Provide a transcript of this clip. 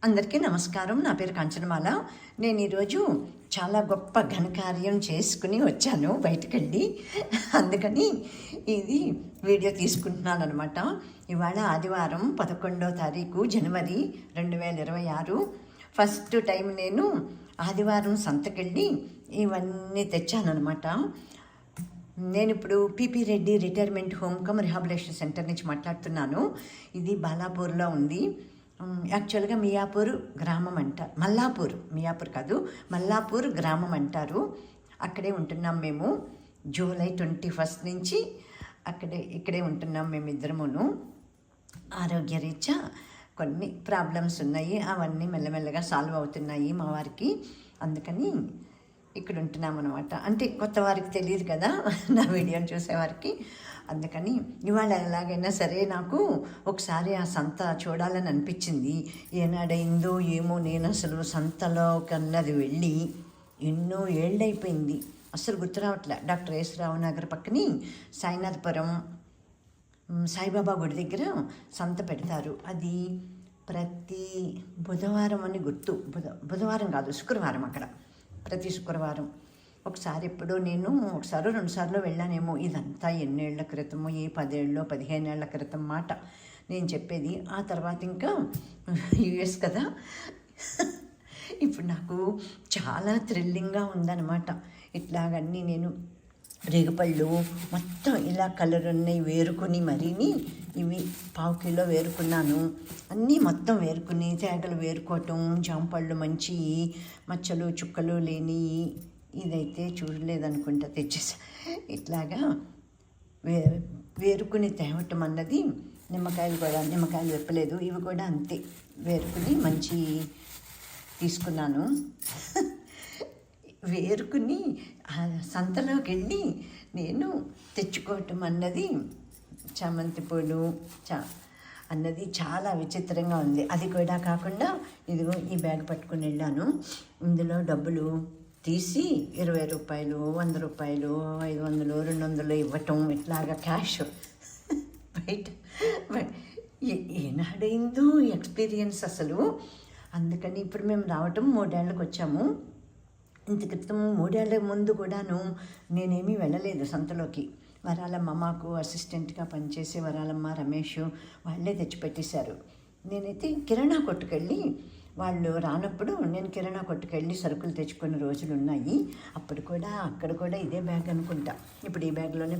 అందరికీ నమస్కారం. నా పేరు కాంచనమాల. నేను ఈరోజు చాలా గొప్ప ఘనకార్యం చేసుకుని వచ్చాను బయటకెళ్ళి. అందుకని ఇది వీడియో తీసుకుంటున్నాను అనమాట. ఇవాళ ఆదివారం 11వ తారీఖు జనవరి 2026. ఫస్ట్ టైం నేను ఆదివారం సంతకెళ్ళి ఇవన్నీ తెచ్చానమాట. నేను ఇప్పుడు PP Reddy retirement home cum rehabilitation centre నుంచి మాట్లాడుతున్నాను. ఇది బాలాపూర్లో ఉంది. యాక్చువల్గా మియాపూర్ గ్రామం అంటారు, మియాపూర్ కాదు, మల్లాపూర్ గ్రామం అంటారు. అక్కడే ఉంటున్నాం మేము. జూలై 21 నుంచి ఇక్కడే ఉంటున్నాం మేమిద్దరమును. ఆరోగ్యరీత్యా కొన్ని ప్రాబ్లమ్స్ ఉన్నాయి, అవన్నీ మెల్లమెల్లగా సాల్వ్ అవుతున్నాయి మా వారికి. అందుకని ఇక్కడ ఉంటున్నాం అనమాట. అంటే కొత్త వారికి తెలియదు కదా నా వీడియోని చూసేవారికి. అందుకని ఇవాళ ఎలాగైనా సరే నాకు ఒకసారి ఆ సంత చూడాలని అనిపించింది. ఏనాడైందో ఏమో, నేను అసలు సంతలో కన్నది వెళ్ళి ఎన్నో ఏళ్ళైపోయింది, అసలు గుర్తు రావట్లే. డాక్టర్ ఎస్ రావు నగర్ పక్కని సాయినాథపురం సాయిబాబా గుడి దగ్గర సంత పెడతారు. అది ప్రతి బుధవారం అని గుర్తు. బుధవారం కాదు, శుక్రవారం. అక్కడ ప్రతి శుక్రవారం. ఒకసారి ఎప్పుడో నేను ఒకసారి 2 సార్లు వెళ్ళానేమో. ఇదంతా ఎన్నేళ్ల క్రితమో, 10 ఏళ్ళో 15 ఏళ్ల క్రితం మాట నేను చెప్పేది. ఆ తర్వాత ఇంకా యుఎస్ కదా. ఇప్పుడు నాకు చాలా థ్రిల్లింగ్గా ఉందన్నమాట. ఇట్లాగన్నీ నేను రేగుపళ్ళు మొత్తం ఇలా కలర్ ఉన్నాయి వేరుకుని, మరీని ఇవి 1/2 కిలో వేరుకున్నాను. అన్నీ మొత్తం వేరుకుని, తేగలు వేరుకోవటం, జాంపళ్ళు మంచి మచ్చలు చుక్కలు లేని. ఇదైతే చూడలేదనుకుంటా, తెచ్చేసా. ఇట్లాగా వేరుకుని తేవటం అన్నది. నిమ్మకాయలు వెప్పలేదు, ఇవి కూడా అంతే వేరుకుని మంచి తీసుకున్నాను. వేరుకుని సంతలోకి వెళ్ళి నేను తెచ్చుకోవటం అన్నది, చామంతి పూలు అన్నది చాలా విచిత్రంగా ఉంది. అది కూడా కాకుండా ఇదిగో ఈ బ్యాగ్ పట్టుకుని వెళ్ళాను. ఇందులో డబ్బులు తీసి 20 రూపాయలు, 100 రూపాయలు, 500, 200 ఇవ్వటం, ఇట్లాగా క్యాష్ బయట. ఏనాడైందో ఎక్స్పీరియన్స్ అసలు. అందుకని ఇప్పుడు మేము రావటం 3 ఏళ్ళకి వచ్చాము. ఇంత క్రితం 3 ఏళ్ళ ముందు కూడాను నేనేమీ వెళ్ళలేదు సంతలోకి. వరాలమ్మ, మాకు అసిస్టెంట్గా పనిచేసే వరాలమ్మ, రమేష్ వాళ్ళే తెచ్చిపెట్టేశారు. నేనైతే కిరాణా కొట్టుకెళ్ళి, వాళ్ళు రానప్పుడు నేను కిరాణా కొట్టుకెళ్ళి సరుకులు తెచ్చుకున్న రోజులు ఉన్నాయి. అప్పుడు కూడా అక్కడ కూడా ఇదే బ్యాగ్ అనుకుంటా. ఇప్పుడు ఈ బ్యాగ్లోనే